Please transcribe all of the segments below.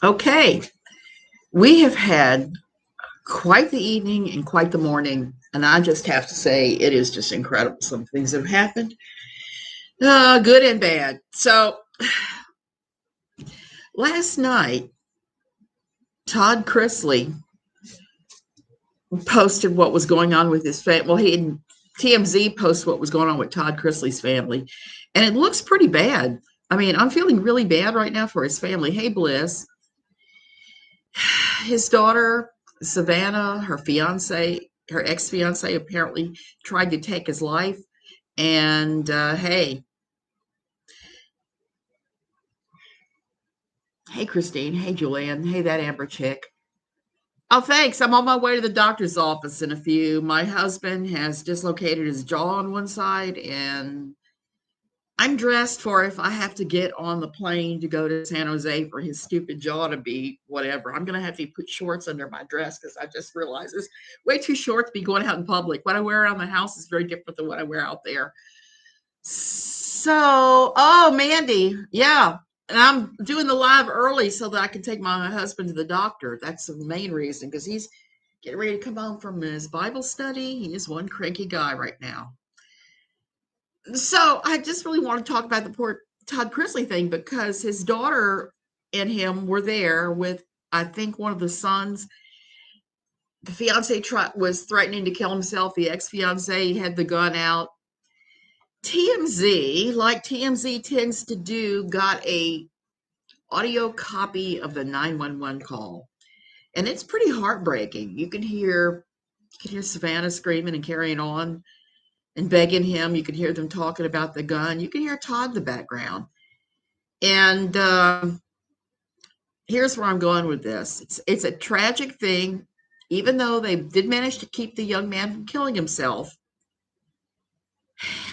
Okay, we have had quite the evening and quite the morning, and I just have to say it is just incredible. Some things have happened, good and bad. So last night, Todd Chrisley posted what was going on with his family. Well, TMZ posted what was going on with Todd Chrisley's family, and it looks pretty bad. I mean, I'm feeling really bad right now for his family. Hey, Bliss, his daughter Savannah, her ex-fiance, apparently tried to take his life. And hey, Christine. Hey, Julianne. Hey, that Amber chick. Oh, thanks. I'm on my way to the doctor's office in a few. My husband has dislocated his jaw on one side, and I'm dressed for if I have to get on the plane to go to San Jose for his stupid jaw to be whatever. I'm going to have to put shorts under my dress because I just realized it's way too short to be going out in public. What I wear around the house is very different than what I wear out there. So, oh, Mandy, yeah. And I'm doing the live early so that I can take my husband to the doctor. That's the main reason because he's getting ready to come home from his Bible study. He is one cranky guy right now. So I just really want to talk about the poor Todd Chrisley thing because his daughter and him were there with, I think, one of the sons. The fiance was threatening to kill himself. The ex-fiance had the gun out. TMZ, like TMZ tends to do, got a audio copy of the 911 call, and it's pretty heartbreaking. You can hear Savannah screaming and carrying on and begging him. You can hear them talking about the gun. You can hear Todd in the background. And here's where I'm going with this. It's a tragic thing, even though they did manage to keep the young man from killing himself.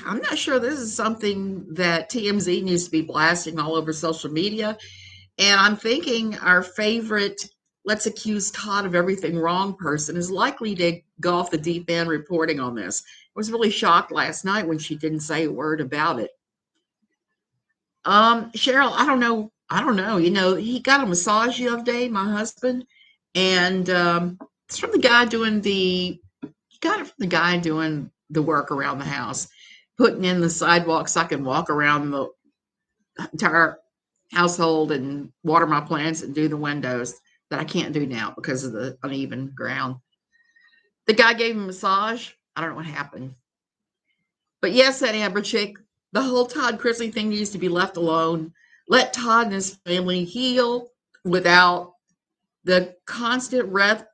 I'm not sure this is something that TMZ needs to be blasting all over social media. And I'm thinking our favorite let's accuse Todd of everything wrong person is likely to go off the deep end reporting on this. I was really shocked last night when she didn't say a word about it. Cheryl, I don't know. I don't know. He got a massage the other day, my husband, and it's from the guy doing he got it from the guy doing the work around the house, putting in the sidewalk so I can walk around the entire household and water my plants and do the windows that I can't do now because of the uneven ground. The guy gave him a massage. I don't know what happened. But yes, that Amber chick, the whole Todd Chrisley thing needs to be left alone. Let Todd and his family heal without the constant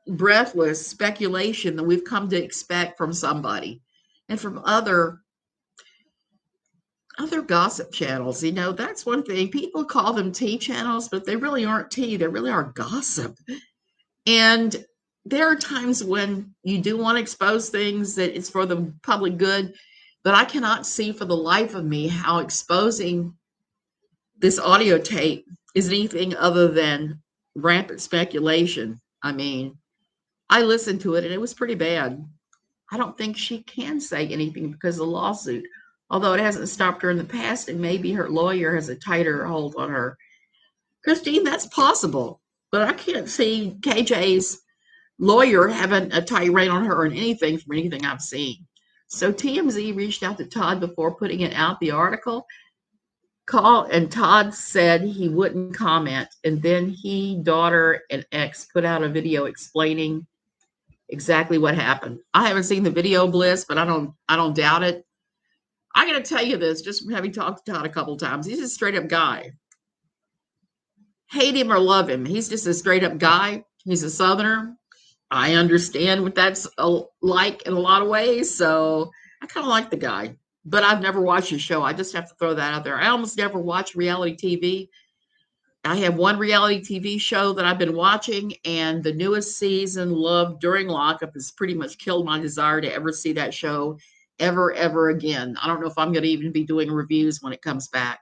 breathless speculation that we've come to expect from somebody and from other gossip channels. That's one thing. People call them tea channels, but they really aren't tea. They really are gossip. And there are times when you do want to expose things that it's for the public good, but I cannot see for the life of me how exposing this audio tape is anything other than rampant speculation. I mean, I listened to it and it was pretty bad. I don't think she can say anything because of the lawsuit, although it hasn't stopped her in the past, and maybe her lawyer has a tighter hold on her. Christine, that's possible, but I can't see KJ's lawyer having a tight rein on her on anything from anything I've seen. So TMZ reached out to Todd before putting it out, the article and Todd said he wouldn't comment. And then he, daughter, and ex put out a video explaining exactly what happened. I haven't seen the video, Bliss, but I don't doubt it. I got to tell you this, just from having talked to Todd a couple times. He's a straight up guy. Hate him or love him, he's just a straight up guy. He's a Southerner. I understand what that's like in a lot of ways. So I kind of like the guy, but I've never watched his show. I just have to throw that out there. I almost never watch reality TV. I have one reality TV show that I've been watching, and the newest season, Love During Lockup, has pretty much killed my desire to ever see that show ever again. I don't know if I'm going to even be doing reviews when it comes back.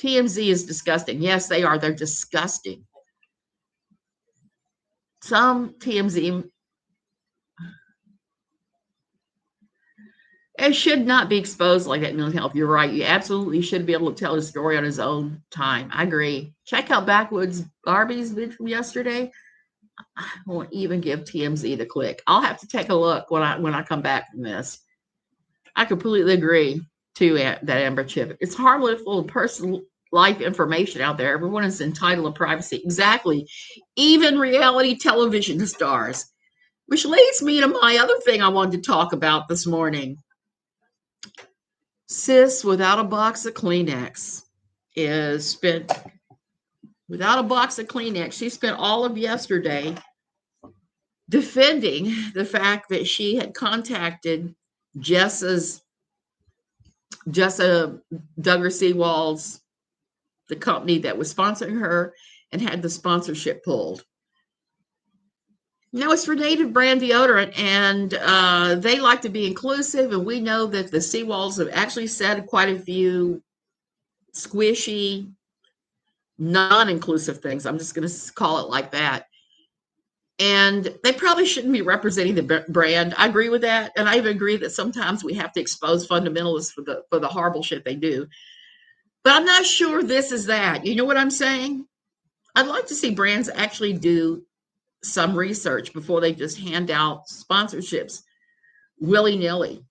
TMZ is disgusting. Yes, they are. They're disgusting. Some TMZ It should not be exposed like that in mental health. You're right. You absolutely should be able to tell his story on his own time. I agree. Check out Backwoods Barbie's vid from yesterday. I won't even give TMZ the click. I'll have to take a look when I come back from this. I completely agree to that, Amber Chip. It's harmful personal life information out there. Everyone is entitled to privacy. Exactly. Even reality television stars. Which leads me to my other thing I wanted to talk about this morning. Sis without a box of Kleenex is spent without a box of Kleenex. She spent all of yesterday defending the fact that she had contacted Jessa Duggar Seawall's, the company that was sponsoring her, and had the sponsorship pulled. Now, it's for native brand deodorant, and they like to be inclusive, and we know that the Seawalls have actually said quite a few squishy, non-inclusive things. I'm just going to call it like that. And they probably shouldn't be representing the brand. I agree with that, and I even agree that sometimes we have to expose fundamentalists for the horrible shit they do. But I'm not sure this is that. You know what I'm saying? I'd like to see brands actually do some research before they just hand out sponsorships willy-nilly.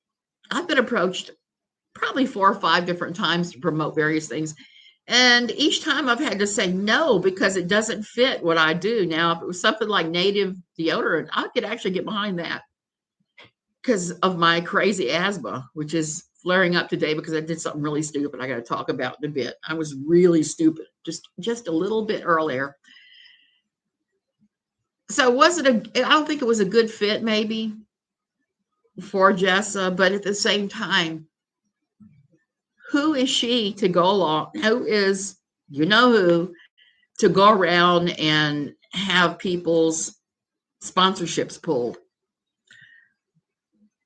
I've been approached probably 4 or 5 different times to promote various things. And each time I've had to say no because it doesn't fit what I do. Now, if it was something like native deodorant, I could actually get behind that because of my crazy asthma, which is flaring up today because I did something really stupid I got to talk about in a bit. I was really stupid just a little bit earlier. So I don't think it was a good fit maybe for Jessa, but at the same time, who is she to go along? Who is, who, to go around and have people's sponsorships pulled?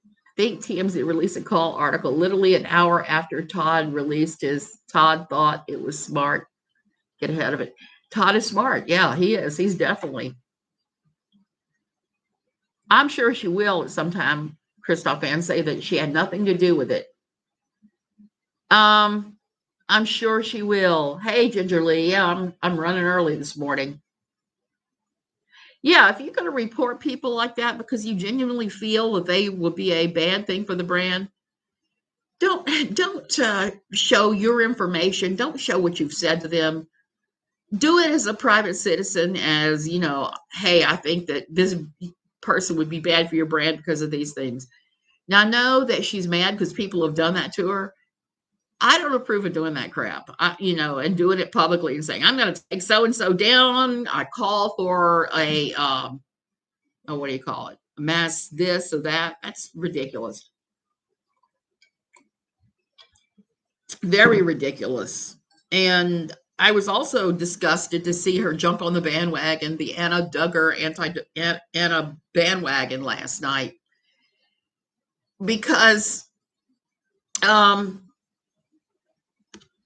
I think TMZ released a call article literally an hour after Todd released his. Todd thought it was smart. Get ahead of it. Todd is smart. Yeah, he is. He's definitely. I'm sure she will at some time, Christoph, and say that she had nothing to do with it. I'm sure she will. Hey, Ginger Lee. Yeah, I'm running early this morning. Yeah, if you're going to report people like that because you genuinely feel that they will be a bad thing for the brand, don't show your information. Don't show what you've said to them. Do it as a private citizen, as hey, I think that this person would be bad for your brand because of these things. Now, I know that she's mad because people have done that to her. I don't approve of doing that crap, and doing it publicly and saying, I'm going to take so-and-so down. I call for a, what do you call it? A mass this or that. That's ridiculous. Very ridiculous. And I was also disgusted to see her jump on the bandwagon, the Anna Duggar Anna bandwagon last night. Because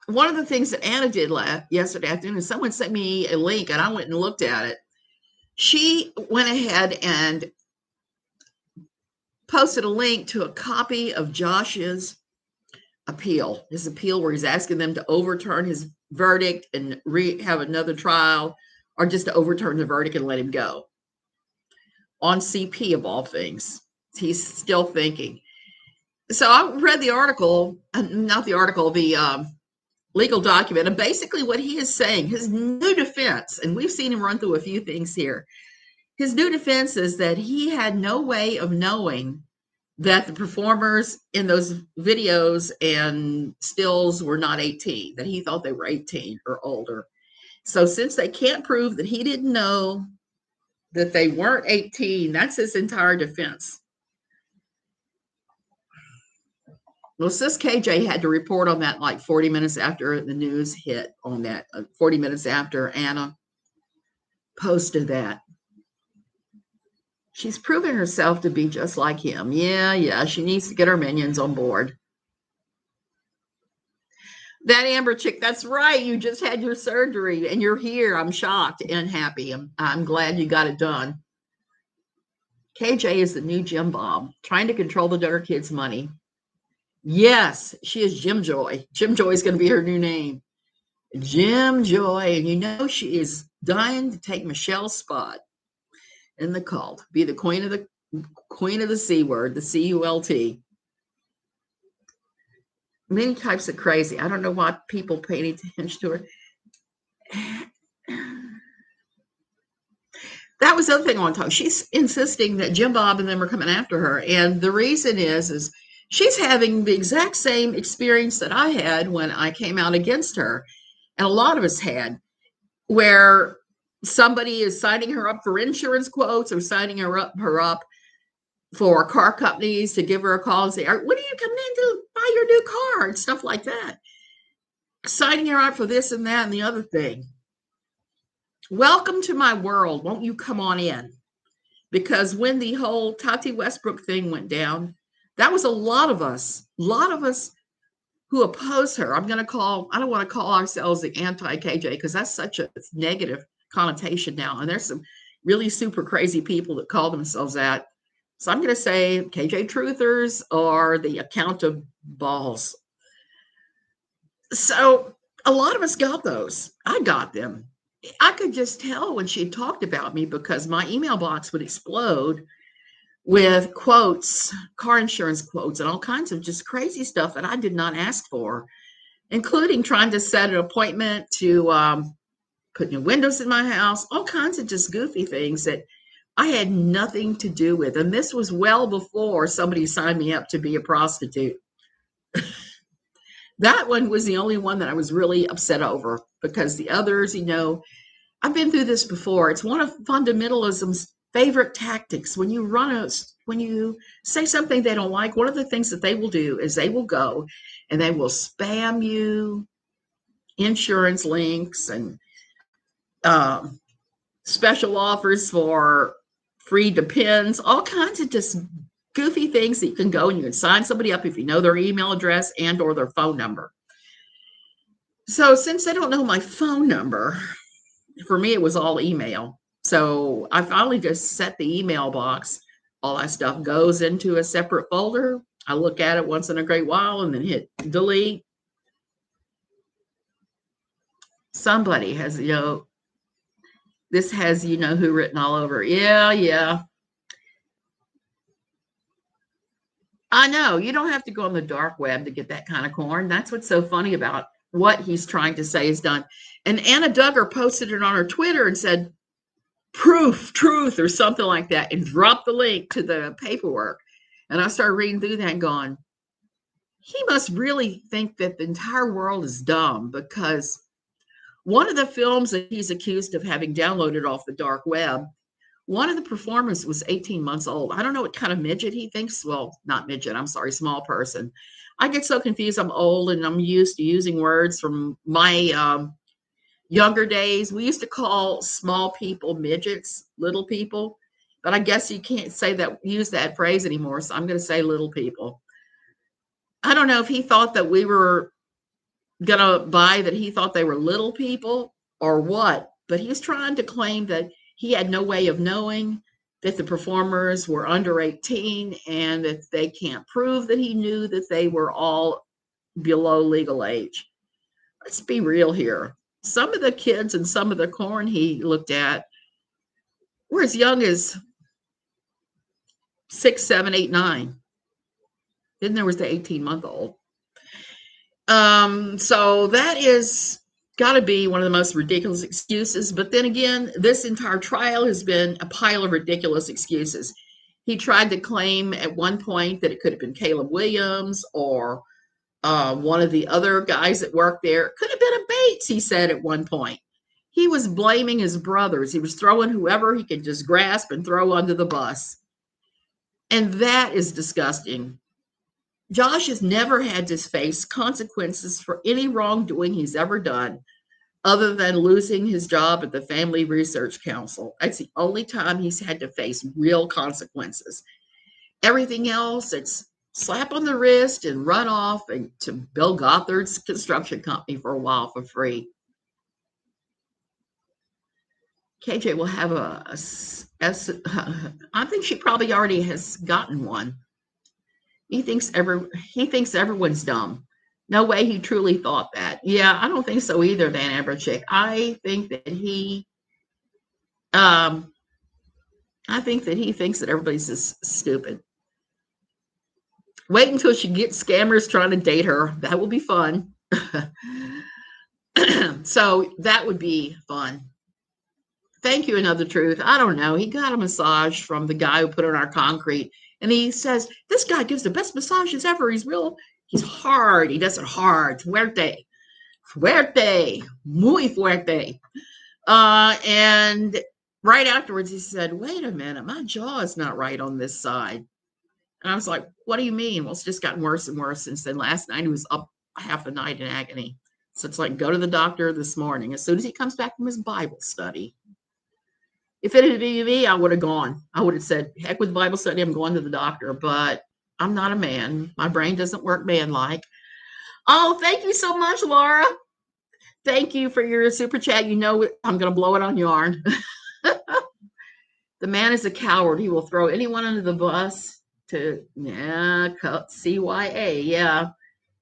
one of the things that Anna did yesterday afternoon is someone sent me a link and I went and looked at it. She went ahead and posted a link to a copy of Josh's appeal, his appeal where he's asking them to overturn his verdict and have another trial, or just to overturn the verdict and let him go. On CP of all things. He's still thinking. So I read the article, not the article, the legal document, and basically what he is saying, his new defense, and we've seen him run through a few things here. His new defense is that he had no way of knowing that the performers in those videos and stills were not 18, that he thought they were 18 or older. So since they can't prove that he didn't know that they weren't 18, that's his entire defense. Well, Sis KJ had to report on that like 40 minutes after the news hit on that, 40 minutes after Anna posted that. She's proven herself to be just like him. Yeah, she needs to get her minions on board. That Amber chick, that's right. You just had your surgery and you're here. I'm shocked and happy. I'm glad you got it done. KJ is the new Jim Bob, trying to control the Duggar kids' money. Yes, she is Jim Joy. Jim Joy is going to be her new name. Jim Joy. And you know she is dying to take Michelle's spot in the cult. Be the queen of the C word, the C-U-L-T. Many types of crazy. I don't know why people pay any attention to her. That was the other thing I want to talk. She's insisting that Jim Bob and them are coming after her. And the reason is she's having the exact same experience that I had when I came out against her. And a lot of us had, where somebody is signing her up for insurance quotes or signing her up for car companies to give her a call and say, when are you coming in to buy your new car? And stuff like that. Signing her up for this and that and the other thing. Welcome to my world. Won't you come on in? Because when the whole Tati Westbrook thing went down, that was a lot of us who oppose her. I don't want to call ourselves the anti-KJ because that's such a negative connotation now. And there's some really super crazy people that call themselves that. So I'm going to say KJ truthers are the account of balls. So a lot of us got those. I got them. I could just tell when she talked about me because my email box would explode with quotes, car insurance quotes, and all kinds of just crazy stuff that I did not ask for, including trying to set an appointment to put new windows in my house, all kinds of just goofy things that I had nothing to do with. And this was well before somebody signed me up to be a prostitute. That one was the only one that I was really upset over because the others, I've been through this before. It's one of fundamentalism's favorite tactics. When you say something they don't like, one of the things that they will do is they will go and they will spam you insurance links and special offers for free depends, all kinds of just goofy things that you can go and you can sign somebody up if you know their email address and or their phone number. So since they don't know my phone number, for me, it was all email. So I finally just set the email box. All that stuff goes into a separate folder. I look at it once in a great while and then hit delete. Somebody has, this has, who written all over. Yeah. I know. You don't have to go on the dark web to get that kind of corn. That's what's so funny about what he's trying to say is done. And Anna Duggar posted it on her Twitter and said, truth, or something like that, and dropped the link to the paperwork. And I started reading through that and going, he must really think that the entire world is dumb, because one of the films that he's accused of having downloaded off the dark web, one of the performers was 18 months old. I don't know what kind of midget he thinks. Well, not midget, I'm sorry, small person. I get so confused. I'm old and I'm used to using words from my younger days. We used to call small people midgets, little people, but I guess you can't use that phrase anymore. So I'm going to say little people. I don't know if he thought that we were going to buy that he thought they were little people or what, but he's trying to claim that he had no way of knowing that the performers were under 18 and that they can't prove that he knew that they were all below legal age. Let's be real here. Some of the kids and some of the corn he looked at were as young as 6, 7, 8, 9. Then there was the 18-month-old. So that is got to be one of the most ridiculous excuses. But then again, this entire trial has been a pile of ridiculous excuses. He tried to claim at one point that it could have been Caleb Williams or one of the other guys that worked there. Could have been a Bates, he said at one point. He was blaming his brothers. He was throwing whoever he could just grasp and throw under the bus. And that is disgusting. Josh has never had to face consequences for any wrongdoing he's ever done, other than losing his job at the Family Research Council. That's the only time he's had to face real consequences. Everything else, it's slap on the wrist and run off and to Bill Gothard's construction company for a while for free. KJ will have I think she probably already has gotten one. He thinks everyone's dumb. No way he truly thought that. Yeah, I don't think so either, Dan Aberchick. Um, I think that he thinks that everybody's just stupid. Wait until she gets scammers trying to date her. That will be fun. So that would be fun. Thank you, Another Truth. I don't know. He got a massage from the guy who put on our concrete, and he says this guy gives the best massages ever. He's hard. He does it hard. Fuerte, muy fuerte. And right afterwards, he said, "Wait a minute, my jaw is not right on this side." And I was like, "What do you mean?" Well, it's just gotten worse and worse since then. Last night, he was up half the night in agony. So it's like, go to the doctor this morning as soon as he comes back from his Bible study. If it had been me, I would have gone. I would have said, heck with Bible study, I'm going to the doctor. But I'm not a man. My brain doesn't work man-like. Oh, thank you so much, Laura. Thank you for your super chat. You know I'm going to blow it on yarn. The man is a coward. He will throw anyone under the bus CYA. Yeah,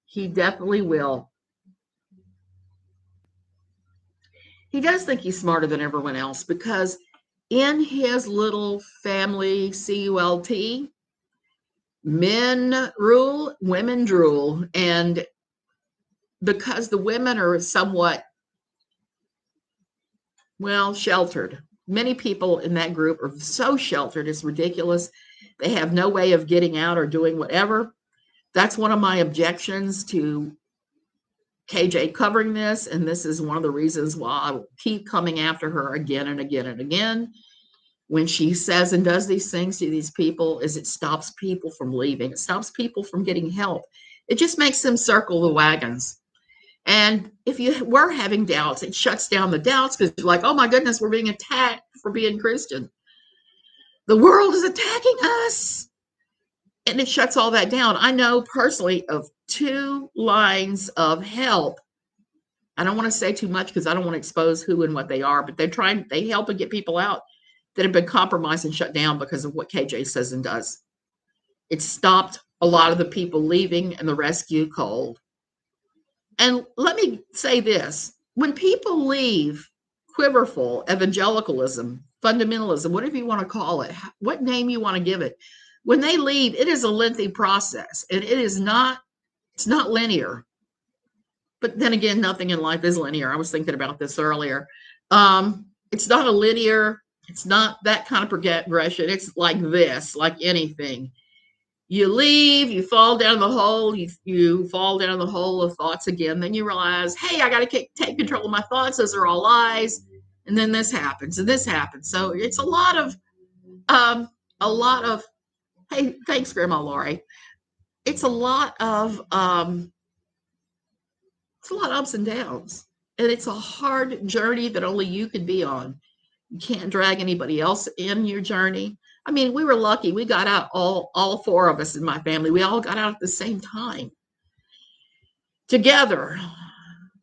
he definitely will. He does think he's smarter than everyone else because in his little family CULT, men rule, women drool. And because the women are somewhat, well, sheltered, many people in that group are so sheltered, it's ridiculous. They have no way of getting out or doing whatever. That's one of my objections to KJ covering this. And this is one of the reasons why I will keep coming after her again and again and again. When she says and does these things to these people, is it stops people from leaving. It stops people from getting help. It just makes them circle the wagons. And if you were having doubts, it shuts down the doubts because you're like, oh my goodness, we're being attacked for being Christian. The world is attacking us. And it shuts all that down. I know personally of 2 lines of help. I don't want to say too much because I don't want to expose who and what they are, but they help and get people out that have been compromised and shut down because of what KJ says and does. It stopped a lot of the people leaving and the rescue cold. And let me say this. When people leave quiverful evangelicalism, fundamentalism, whatever you want to call it, what name you want to give it, when they leave, it is a lengthy process. And it's not linear. But then again, nothing in life is linear. I was thinking about this earlier. It's not a linear, it's not that kind of progression. It's like this, like anything. You leave, you fall down the hole, you fall down the hole of thoughts again. Then you realize, hey, I got to take control of my thoughts. Those are all lies. And then this happens and this happens. So it's a lot of, hey, thanks, Grandma Lori. It's a lot of ups and downs. And it's a hard journey that only you can be on. You can't drag anybody else in your journey. I mean, we were lucky. We got out, all 4 of us in my family. We all got out at the same time. Together,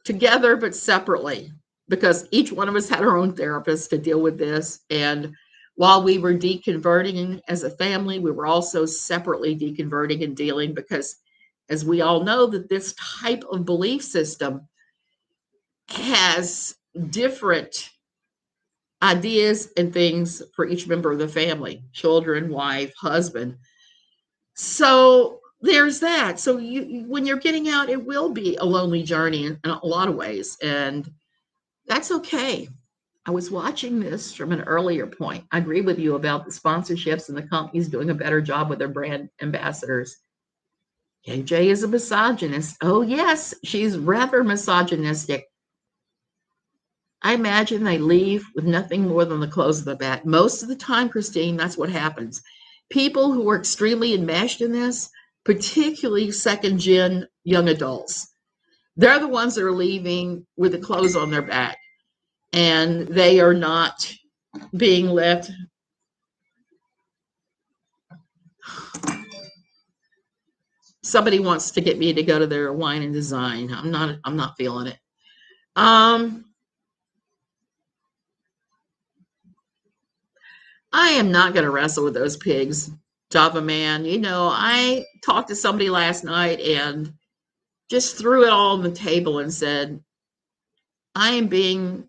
but separately, because each one of us had our own therapist to deal with this. And while we were deconverting as a family, we were also separately deconverting and dealing because, as we all know, that this type of belief system has different ideas and things for each member of the family, children, wife, husband. So there's that. So when you're getting out, it will be a lonely journey in a lot of ways. And that's okay. I was watching this from an earlier point. I agree with you about the sponsorships and the companies doing a better job with their brand ambassadors. KJ is a misogynist. Oh, yes, she's rather misogynistic. I imagine they leave with nothing more than the clothes of the back. Most of the time, Christine, that's what happens. People who are extremely enmeshed in this, particularly second-gen young adults, they're the ones that are leaving with the clothes on their back. And they are not being left. Somebody wants to get me to go to their wine and design. I'm not feeling it. I am not going to wrestle with those pigs. Java man. I talked to somebody last night and just threw it all on the table and said, I am being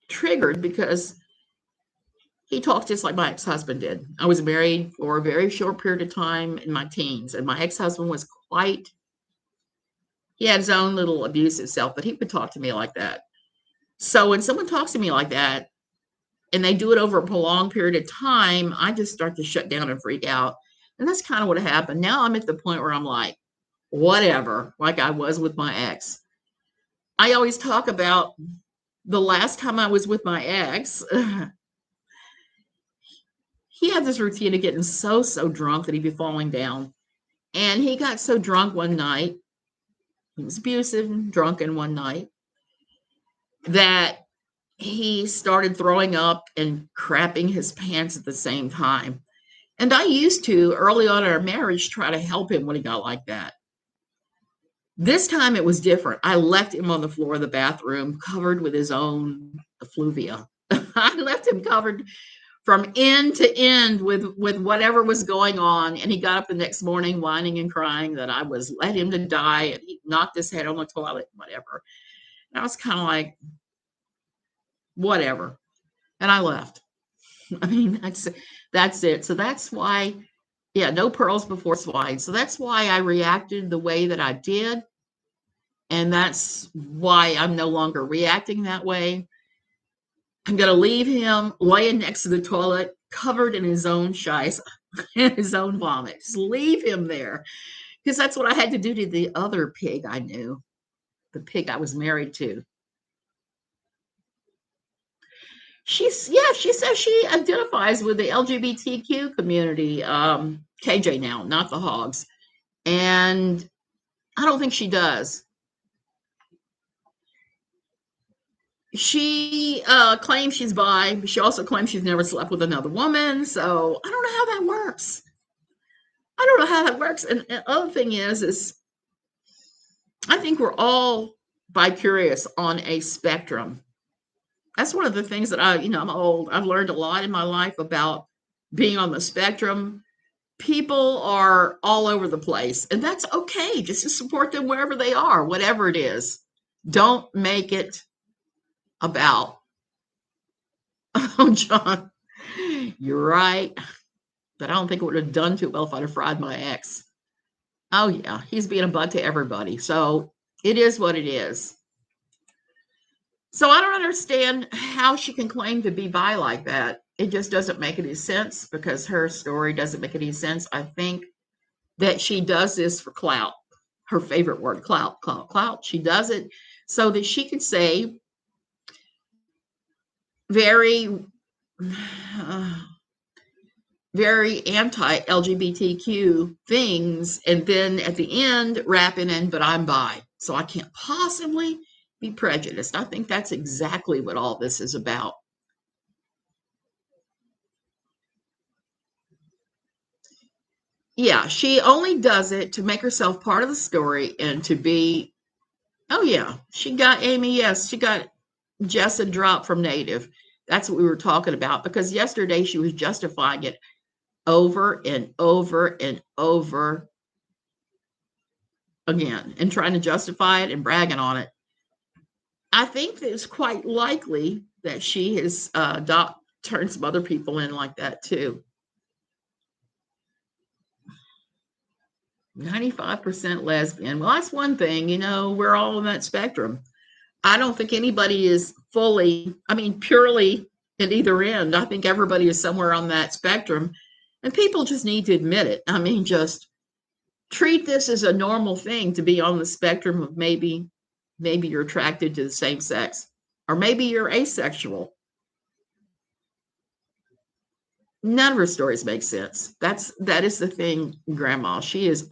triggered because he talks just like my ex-husband did. I was married for a very short period of time in my teens, and my ex-husband was he had his own little abusive self, but he would talk to me like that. So when someone talks to me like that and they do it over a prolonged period of time, I just start to shut down and freak out. And that's kind of what happened. Now I'm at the point where I'm like, whatever, like I was with my ex. I always talk about the last time I was with my ex. He had this routine of getting so drunk that he'd be falling down. And he got so drunk one night, he was abusive and drunken one night, that he started throwing up and crapping his pants at the same time. And I used to, early on in our marriage, try to help him when he got like that. This time it was different. I left him on the floor of the bathroom, covered with his own effluvia. I left him covered from end to end with whatever was going on. And he got up the next morning whining and crying that I was let him to die, and he knocked his head on the toilet, whatever. And I was kind of like, whatever. And I left. I mean, that's it. So that's why, yeah, no pearls before swine. So that's why I reacted the way that I did. And that's why I'm no longer reacting that way. I'm going to leave him laying next to the toilet, covered in his own scheiße and his own vomit. Just leave him there. Because that's what I had to do to the other pig I knew, the pig I was married to. She says she identifies with the LGBTQ community, KJ now, not the hogs. And I don't think she does. She claims she's bi, but she also claims she's never slept with another woman. So I don't know how that works. And the other thing is I think we're all bi-curious on a spectrum. That's one of the things that I'm old. I've learned a lot in my life about being on the spectrum. People are all over the place, and that's okay. Just to support them wherever they are, whatever it is. Don't make it about, oh, John, you're right. But I don't think it would have done too well if I'd have fried my ex. Oh, yeah, he's being a butt to everybody. So it is what it is. So I don't understand how she can claim to be bi like that. It just doesn't make any sense because her story doesn't make any sense. I think that she does this for clout. Her favorite word, clout. She does it so that she can say very, very anti-LGBTQ things, and then at the end wrapping in, but I'm bi, so I can't possibly be prejudiced. I think that's exactly what all this is about. Yeah, she only does it to make herself part of the story and to be, oh yeah, she got Amy, yes, she got Jess a drop from Native. That's what we were talking about, because yesterday she was justifying it over and over and over again and trying to justify it and bragging on it. I think it's quite likely that she has turned some other people in like that too. 95% lesbian. Well, that's one thing, we're all on that spectrum. I don't think anybody is fully, purely at either end. I think everybody is somewhere on that spectrum, and people just need to admit it. Just treat this as a normal thing to be on the spectrum of maybe you're attracted to the same sex, or maybe you're asexual. None of her stories make sense. That is the thing, Grandma. She does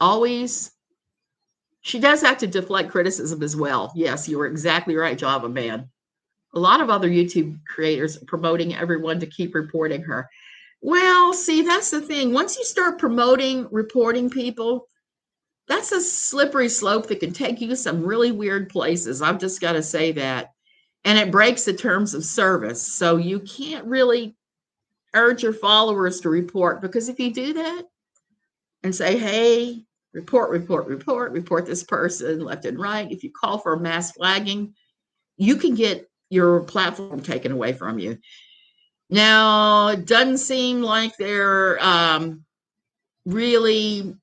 have to deflect criticism as well. Yes, you were exactly right, Java Man. A lot of other YouTube creators are promoting everyone to keep reporting her. Well, see, that's the thing. Once you start reporting people, that's a slippery slope that can take you to some really weird places. I've just got to say that. And it breaks the terms of service. So you can't really, urge your followers to report, because if you do that and say, hey, report this person left and right, if you call for a mass flagging, you can get your platform taken away from you. Now, it doesn't seem like they're really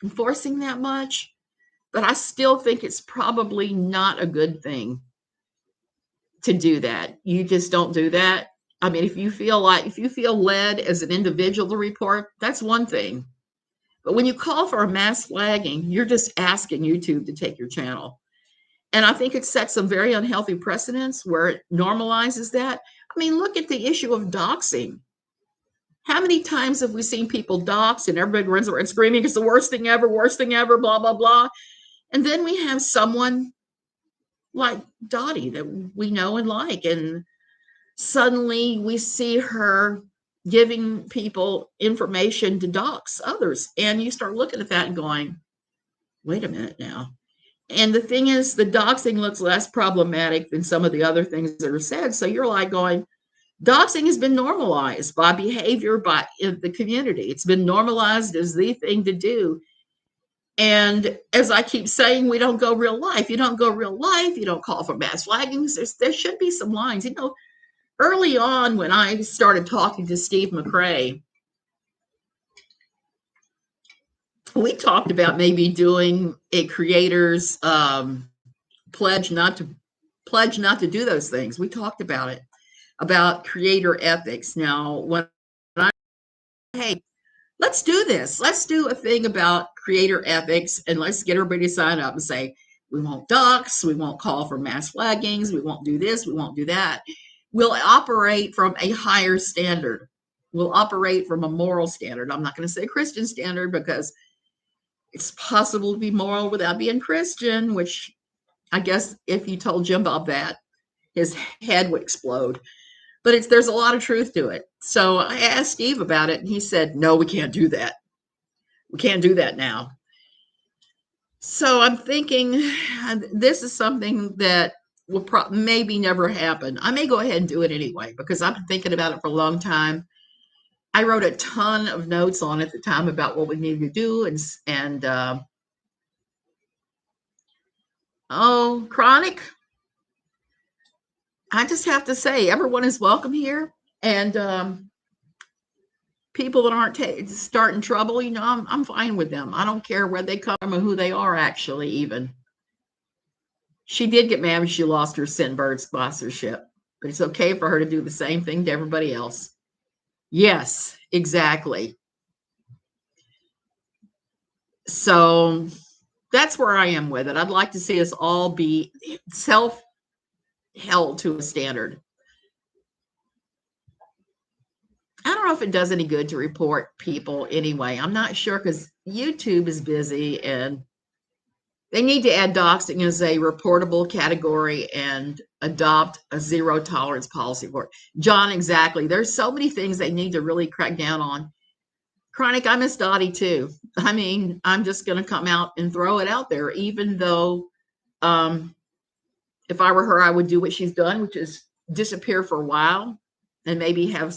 enforcing that much, but I still think it's probably not a good thing to do that. You just don't do that. I mean, if you feel led as an individual to report, that's one thing. But when you call for a mass flagging, you're just asking YouTube to take your channel. And I think it sets some very unhealthy precedents where it normalizes that. I mean, look at the issue of doxing. How many times have we seen people dox and everybody runs around screaming, it's the worst thing ever, blah, blah, blah. And then we have someone like Dottie that we know and like, and suddenly we see her giving people information to dox others. And you start looking at that and going, wait a minute now. And the thing is, the doxing looks less problematic than some of the other things that are said. So you're like going, doxing has been normalized by behavior by the community. It's been normalized as the thing to do. And as I keep saying, we don't go real life. You don't go real life. You don't call for mass flaggings. There should be some lines. You know, early on when I started talking to Steve McRae, we talked about maybe doing a creator's pledge not to do those things. We talked about it, about creator ethics. Now, when I hey, let's do this. Let's do a thing about creator ethics, and let's get everybody to sign up and say, we won't dox, we won't call for mass flaggings, we won't do this, we won't do that. We'll operate from a higher standard. We'll operate from a moral standard. I'm not going to say Christian standard, because it's possible to be moral without being Christian, which I guess if you told Jim Bob that, his head would explode. But there's a lot of truth to it. So I asked Steve about it, and he said, no, we can't do that. We can't do that now. So I'm thinking this is something that will maybe never happen. I may go ahead and do it anyway, because I've been thinking about it for a long time. I wrote a ton of notes on it at the time about what we needed to do. And Chronic, I just have to say, everyone is welcome here. And people that aren't starting trouble, you know, I'm fine with them. I don't care where they come from or who they are, actually, even. She did get mad when she lost her Scentbird sponsorship, but it's okay for her to do the same thing to everybody else. Yes, exactly. So that's where I am with it. I'd like to see us all be self-held to a standard. I don't know if it does any good to report people anyway. I'm not sure, because YouTube is busy, and they need to add doxing as a reportable category and adopt a zero tolerance policy for it. John, exactly. There's so many things they need to really crack down on. Chronic, I miss Dottie too. I mean, I'm just going to come out and throw it out there, even though if I were her, I would do what she's done, which is disappear for a while and maybe I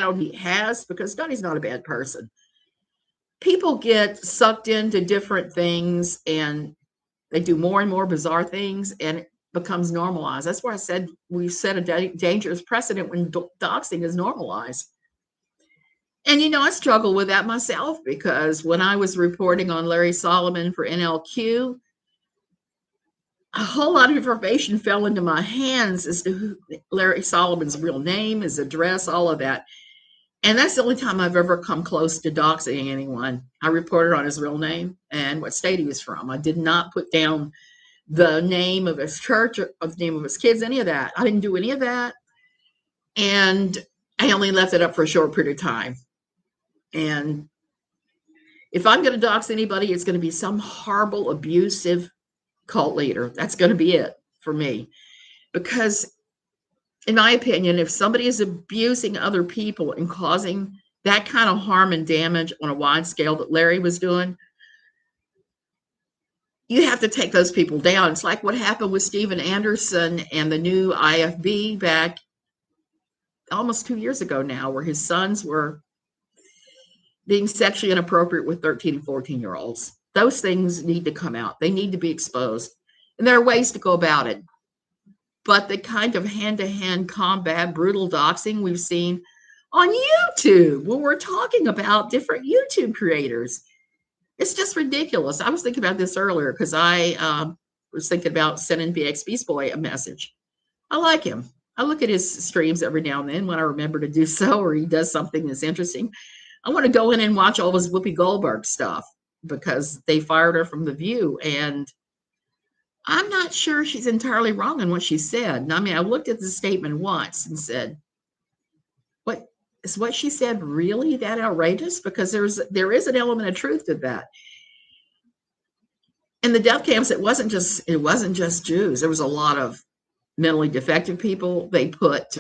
don't think he has, because Dottie's not a bad person. People get sucked into different things, and they do more and more bizarre things, and it becomes normalized. That's why I said we set a dangerous precedent when doxing is normalized. And, you know, I struggle with that myself, because when I was reporting on Larry Solomon for NLQ, a whole lot of information fell into my hands as to who Larry Solomon's real name, his address, all of that. And that's the only time I've ever come close to doxing anyone. I reported on his real name and what state he was from. I did not put down the name of his church or the name of his kids, any of that. I didn't do any of that. And I only left it up for a short period of time. And if I'm going to dox anybody, it's going to be some horrible, abusive cult leader. That's going to be it for me. Because in my opinion, if somebody is abusing other people and causing that kind of harm and damage on a wide scale that Larry was doing, you have to take those people down. It's like what happened with Steven Anderson and the new IFB back almost 2 years ago now, where his sons were being sexually inappropriate with 13 and 14-year-olds. Those things need to come out. They need to be exposed. And there are ways to go about it. But the kind of hand-to-hand combat, brutal doxing we've seen on YouTube when we're talking about different YouTube creators, it's just ridiculous. I was thinking about this earlier because I was thinking about sending BX Beast Boy a message. I like him. I look at his streams every now and then when I remember to do so, or he does something that's interesting. I want to go in and watch all his Whoopi Goldberg stuff because they fired her from The View. And I'm not sure she's entirely wrong in what she said. And I mean, I looked at the statement once and said, what is what she said really that outrageous? Because there is an element of truth to that. In the death camps, it wasn't just Jews. There was a lot of mentally defective people. They put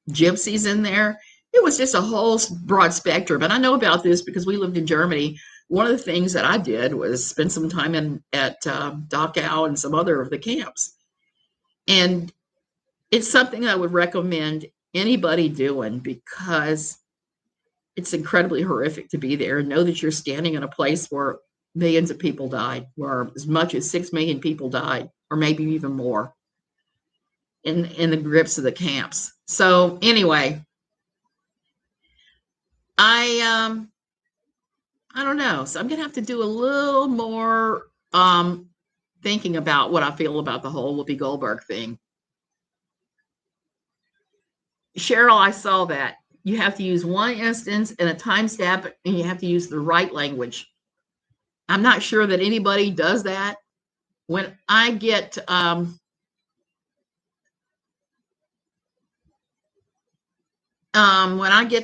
gypsies in there. It was just a whole broad spectrum. And I know about this because we lived in Germany. One of the things that I did was spend some time at Dachau and some other of the camps. And it's something I would recommend anybody doing because it's incredibly horrific to be there and know that you're standing in a place where millions of people died, where as much as 6 million people died, or maybe even more in the grips of the camps. So anyway, I don't know. So I'm going to have to do a little more thinking about what I feel about the whole Whoopi Goldberg thing. Cheryl, I saw that. You have to use one instance and a timestamp, and you have to use the right language. I'm not sure that anybody does that. When I get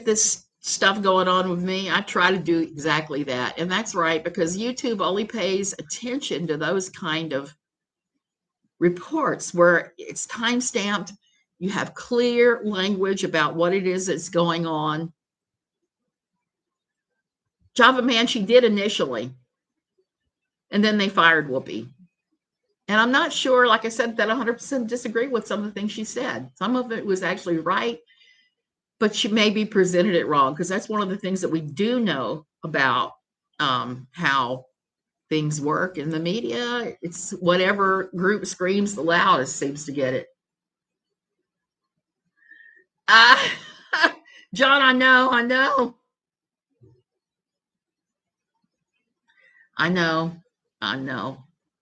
this stuff going on with me, I try to do exactly that. And that's right, because YouTube only pays attention to those kind of reports where it's time stamped. You have clear language about what it is that's going on. Java Man, she did initially. And then they fired Whoopi. And I'm not sure, like I said, that 100% disagree with some of the things she said. Some of it was actually right, but she maybe presented it wrong, because that's one of the things that we do know about how things work in the media. It's whatever group screams the loudest seems to get it. John, I know.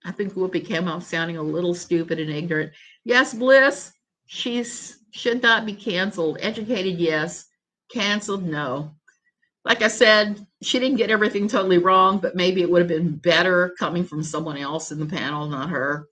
I think Whoopi came off sounding a little stupid and ignorant. Yes, Bliss, should not be canceled. Educated, yes. Canceled, no. Like I said, she didn't get everything totally wrong, but maybe it would have been better coming from someone else in the panel, not her.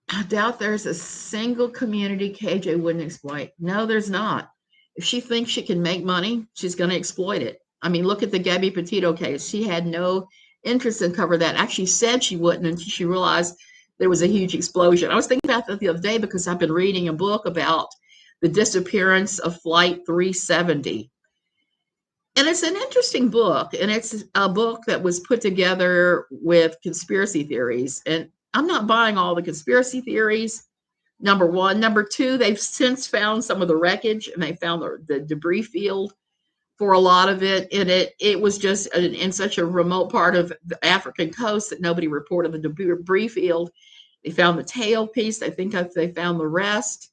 I doubt there's a single community KJ wouldn't exploit. No, there's not. If she thinks she can make money, she's going to exploit it. I mean, look at the Gabby Petito case. She had no interest in cover that. Actually said she wouldn't until she realized there was a huge explosion. I was thinking about that the other day because I've been reading a book about the disappearance of Flight 370. And it's an interesting book, and it's a book that was put together with conspiracy theories. And I'm not buying all the conspiracy theories, number one. Number two, they've since found some of the wreckage, and they found the debris field for a lot of it. And it was just in such a remote part of the African coast that nobody reported the debris field. They found the tail piece. I think they found the rest.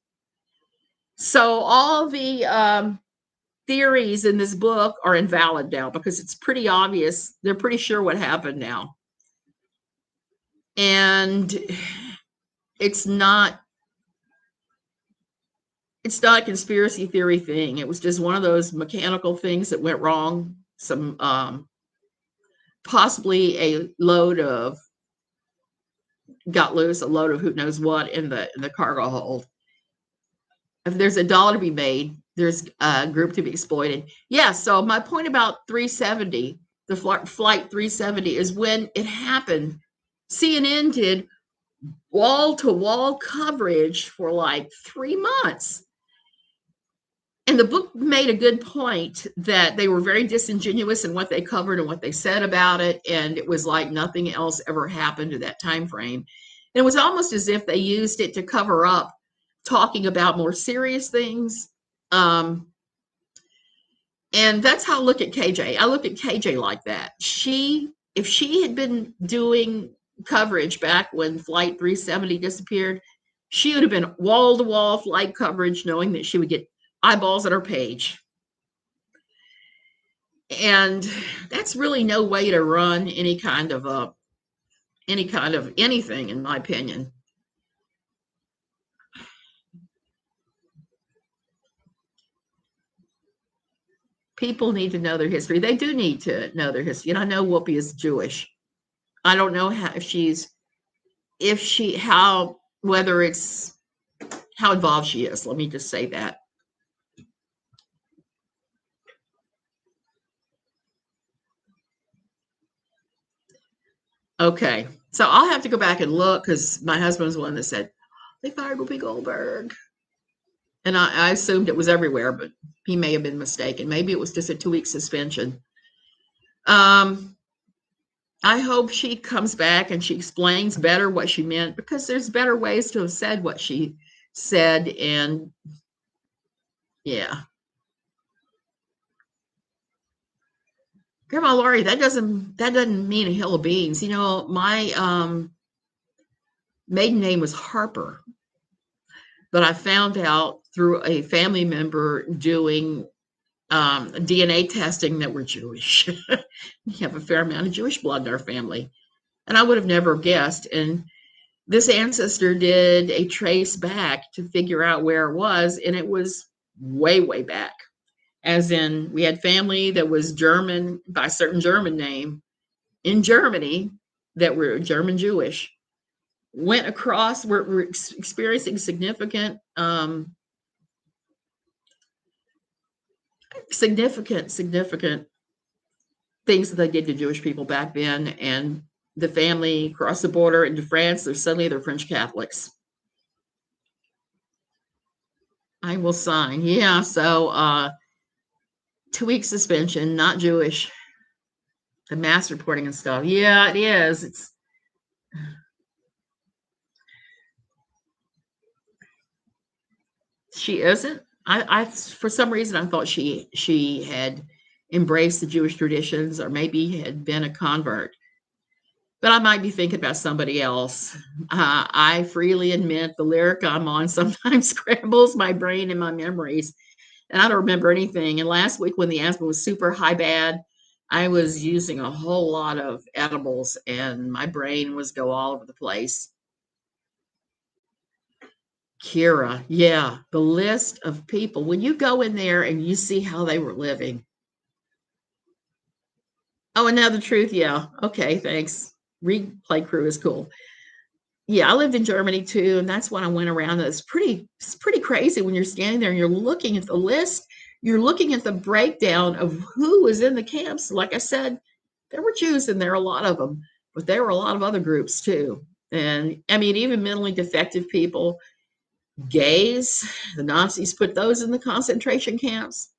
So all the theories in this book are invalid now because it's pretty obvious. They're pretty sure what happened now. And it's not a conspiracy theory thing. It was just one of those mechanical things that went wrong. Some possibly a load of got loose, a load of who knows what in the cargo hold. If there's $1 to be made, there's a group to be exploited. Yeah, so my point about 370, the flight 370, is when it happened, CNN did wall-to-wall coverage for like 3 months. And the book made a good point that they were very disingenuous in what they covered and what they said about it, and it was like nothing else ever happened in that time frame. And it was almost as if they used it to cover up talking about more serious things. Um, and that's how I look at KJ. I look at KJ like that. If she had been doing coverage back when Flight 370 disappeared, she would have been wall to wall flight coverage, knowing that she would get eyeballs at her page. And that's really no way to run any kind of anything, in my opinion. People need to know their history. They do need to know their history. And I know Whoopi is Jewish. I don't know how, whether it's how involved she is. Let me just say that. Okay. So I'll have to go back and look because my husband's the one that said they fired Whoopi Goldberg. And I assumed it was everywhere, but he may have been mistaken. Maybe it was just a 2-week suspension. I hope she comes back and she explains better what she meant, because there's better ways to have said what she said. And yeah. Grandma Laurie, that doesn't mean a hill of beans. My maiden name was Harper, but I found out through a family member doing DNA testing that we're Jewish. We have a fair amount of Jewish blood in our family, and I would have never guessed. And this ancestor did a trace back to figure out where it was, and it was way, way back. As in, we had family that was German by a certain German name in Germany that were German Jewish. Went across, we're experiencing significant things that they did to Jewish people back then, and the family crossed the border into France. They're French Catholics. I will sign. Yeah, so 2-week suspension, not Jewish. The mass reporting and stuff. Yeah, it is. She isn't. I for some reason I thought she had embraced the Jewish traditions, or maybe had been a convert. But I might be thinking about somebody else. I freely admit the lyric I'm on sometimes scrambles my brain and my memories, and I don't remember anything. And last week, when the asthma was super high bad, I was using a whole lot of edibles, and my brain was go all over the place. Kira, yeah, the list of people. When you go in there and you see how they were living. Oh, and now the truth. Yeah. Okay. Thanks. Replay crew is cool. Yeah, I lived in Germany too, and that's when I went around. It's pretty crazy when you're standing there and you're looking at the list. You're looking at the breakdown of who was in the camps. Like I said, there were Jews in there, a lot of them, but there were a lot of other groups too. And I mean, even mentally defective people, gays, the Nazis put those in the concentration camps.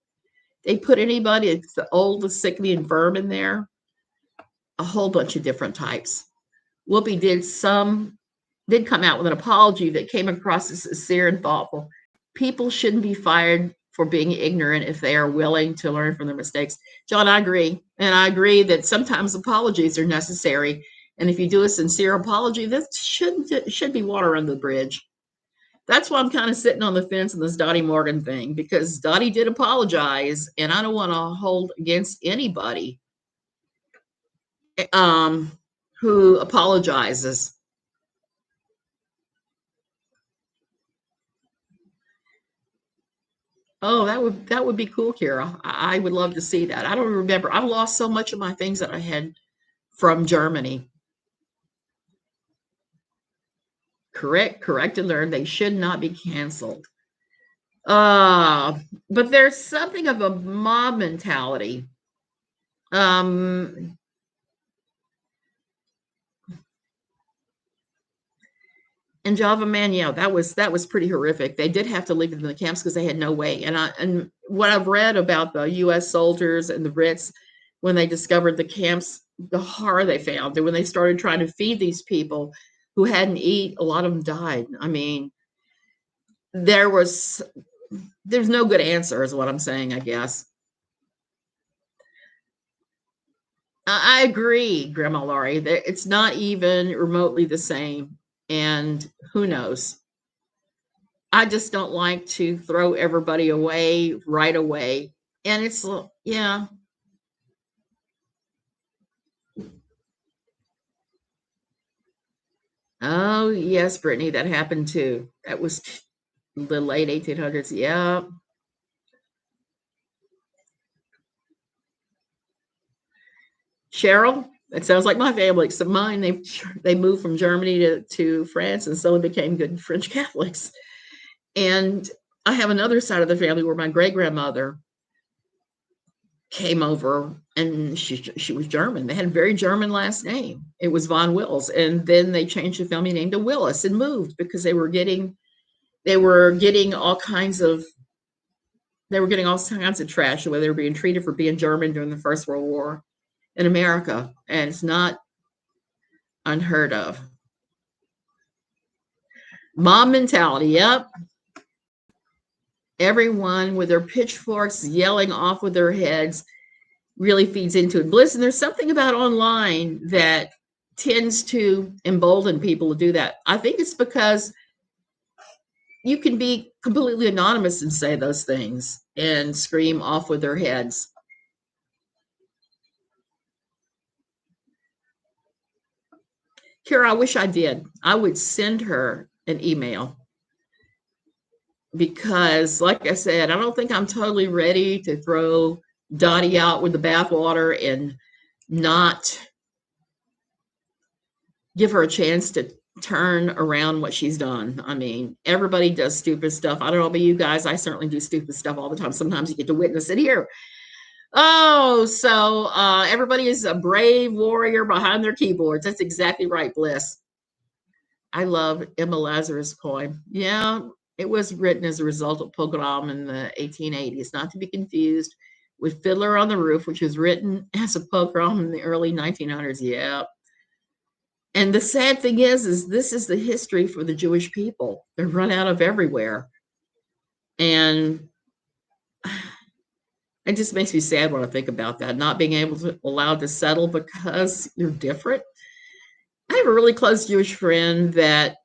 They put anybody, it's the old, the sick, the infirm in there, a whole bunch of different types. Whoopi did come out with an apology that came across as sincere and thoughtful. People shouldn't be fired for being ignorant if they are willing to learn from their mistakes. John, I agree. And I agree that sometimes apologies are necessary. And if you do a sincere apology, that should be water under the bridge. That's why I'm kind of sitting on the fence on this Dottie Morgan thing, because Dottie did apologize, and I don't want to hold against anybody who apologizes. Oh, that would be cool, Kara. I would love to see that. I don't remember. I've lost so much of my things that I had from Germany. Correct and learn. They should not be canceled. But there's something of a mob mentality. Um, And Java Man, yeah, that was pretty horrific. They did have to leave them in the camps because they had no way. And what I've read about the U.S. soldiers and the Brits when they discovered the camps, the horror they found, and when they started trying to feed these people who hadn't eaten, a lot of them died. I mean, there was there's no good answer, is what I'm saying, I guess. I agree, Grandma Laurie. It's not even remotely the same. And who knows? I just don't like to throw everybody away right away. And it's, yeah. Oh, yes, Brittany, that happened too. That was the late 1800s. Yeah. Cheryl, it sounds like my family. So mine, they moved from Germany to France and so became good French Catholics. And I have another side of the family where my great grandmother came over and she was German. They had a very German last name. It was von Wills. And then they changed the family name to Willis and moved because they were getting all kinds of trash the way they were being treated for being German during the First World War in America. And it's not unheard of. Mob mentality, yep. Everyone with their pitchforks yelling off with their heads really feeds into it. Bliss, and there's something about online that tends to embolden people to do that. I think it's because you can be completely anonymous and say those things and scream off with their heads. Kira, I wish I did. I would send her an email because, like I said, I don't think I'm totally ready to throw Dottie out with the bathwater and not give her a chance to turn around what she's done. I mean, everybody does stupid stuff. I don't know about you guys. I certainly do stupid stuff all the time. Sometimes you get to witness it here. Oh, so everybody is a brave warrior behind their keyboards. That's exactly right, Bliss. I love Emma Lazarus' poem. Yeah, it was written as a result of pogrom in the 1880s, not to be confused with Fiddler on the Roof, which was written as a pogrom in the early 1900s. Yeah. And the sad thing is this is the history for the Jewish people. They're run out of everywhere. And it just makes me sad when I think about that, not being able to allowed to settle because you're different. I have a really close Jewish friend that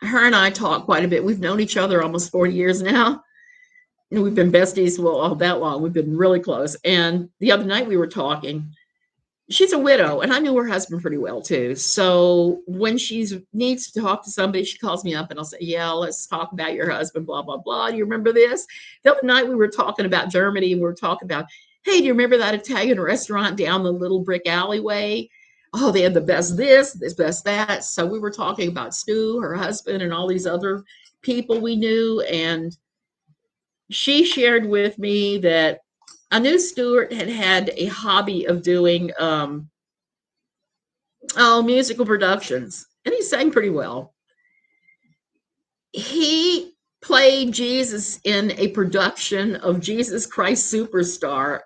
her and I talk quite a bit. We've known each other almost 40 years now. And we've been besties, well, all that long. We've been really close. And the other night we were talking. She's a widow, and I knew her husband pretty well too. So when she needs to talk to somebody, she calls me up and I'll say, yeah, let's talk about your husband, blah, blah, blah. Do you remember this? The other night we were talking about Germany and we were talking about, hey, do you remember that Italian restaurant down the little brick alleyway? Oh, they had the best this, best that. So we were talking about Stu, her husband, and all these other people we knew. And she shared with me that I knew Stuart had a hobby of doing musical productions, and he sang pretty well. He played Jesus in a production of Jesus Christ Superstar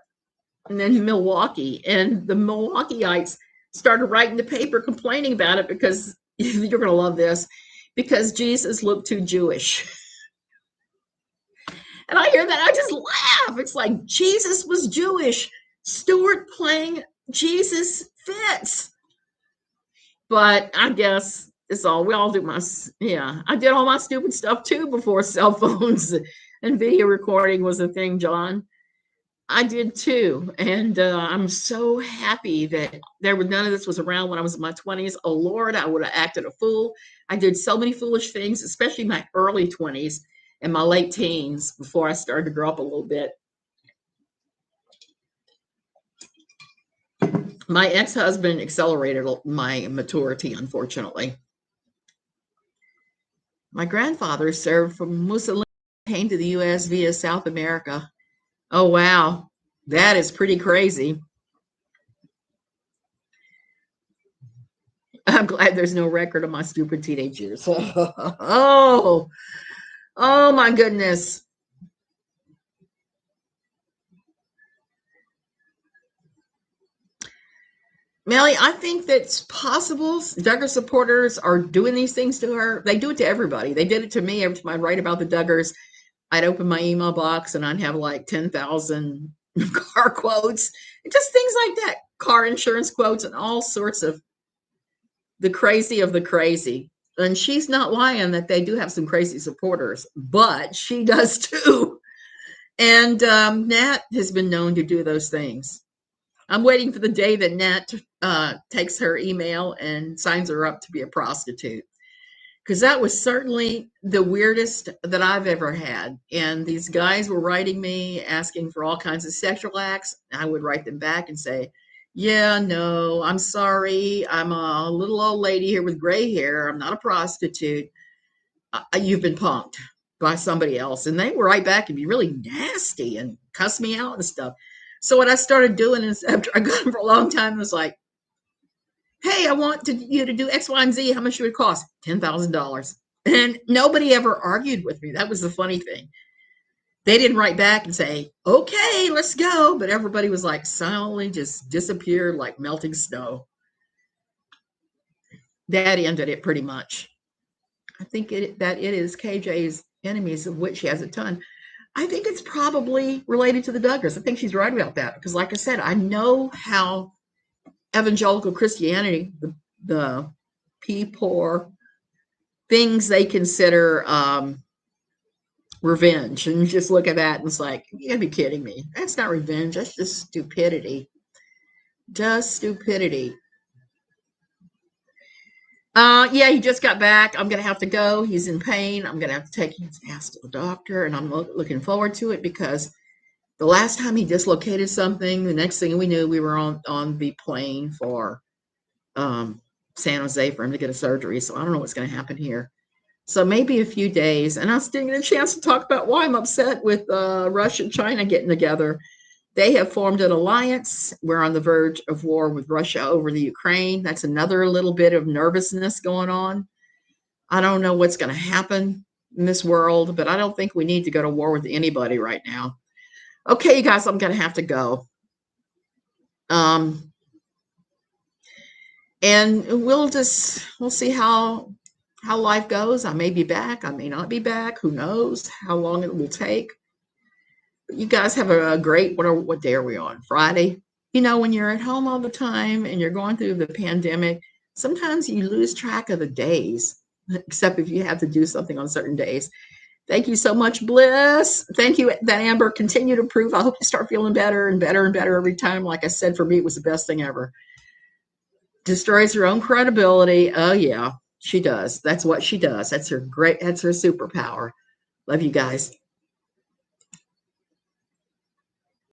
in Milwaukee, and the Milwaukeeites started writing the paper complaining about it because you're going to love this, because Jesus looked too Jewish. And I hear that, I just laugh. It's like Jesus was Jewish. Stuart playing Jesus fits. But I guess it's all, we all do I did all my stupid stuff too before cell phones and video recording was a thing, John. I did too. And I'm so happy that none of this was around when I was in my 20s. Oh, Lord, I would have acted a fool. I did so many foolish things, especially my early 20s and my late teens before I started to grow up a little bit. My ex-husband accelerated my maturity, unfortunately. My grandfather served from Mussolini, came to the U.S. via South America. Oh, wow. That is pretty crazy. I'm glad there's no record of my stupid teenage years. Oh, oh my goodness. Melly, I think that's possible. Duggar supporters are doing these things to her. They do it to everybody. They did it to me every time I'd write about the Duggars. I'd open my email box and I'd have like 10,000 car quotes, just things like that, car insurance quotes, and all sorts of the crazy of the crazy. And she's not lying that they do have some crazy supporters, but she does too. And Nat has been known to do those things. I'm waiting for the day that Nat takes her email and signs her up to be a prostitute, because that was certainly the weirdest that I've ever had. And these guys were writing me asking for all kinds of sexual acts. I would write them back and say, yeah, no, I'm sorry. I'm a little old lady here with gray hair. I'm not a prostitute. You've been punked by somebody else. And they were right back and be really nasty and cuss me out and stuff. So what I started doing is, after I got them for a long time, was like, hey, I want you to do X, Y, and Z. How much would it cost? $10,000. And nobody ever argued with me. That was the funny thing. They didn't write back and say, okay, let's go. But everybody was like silently just disappeared like melting snow. That ended it pretty much. I think that it is KJ's enemies, of which she has a ton. I think it's probably related to the Duggars. I think she's right about that. Because like I said, I know how evangelical Christianity, the people, things they consider revenge, and you just look at that and it's like, you gotta be kidding me. That's not revenge. That's just stupidity. Just stupidity. Yeah, he just got back. I'm gonna have to go. He's in pain. I'm gonna have to take his ass to the doctor, and I'm looking forward to it, because the last time he dislocated something, the next thing we knew, we were on the plane for San Jose for him to get a surgery. So I don't know what's going to happen here. So maybe a few days, and I'll still get a chance to talk about why I'm upset with Russia and China getting together. They have formed an alliance. We're on the verge of war with Russia over the Ukraine. That's another little bit of nervousness going on. I don't know what's going to happen in this world, but I don't think we need to go to war with anybody right now. Okay, you guys, I'm going to have to go. And we'll see how life goes. I may be back. I may not be back. Who knows how long it will take. But you guys have a great, what day are we on? Friday. You know, when you're at home all the time and you're going through the pandemic, sometimes you lose track of the days, except if you have to do something on certain days. Thank you so much, Bliss. Thank you, that Amber. Continue to improve. I hope you start feeling better and better and better every time. Like I said, for me, it was the best thing ever. Destroys her own credibility. Oh, yeah, she does. That's what she does. That's her superpower. Love you guys.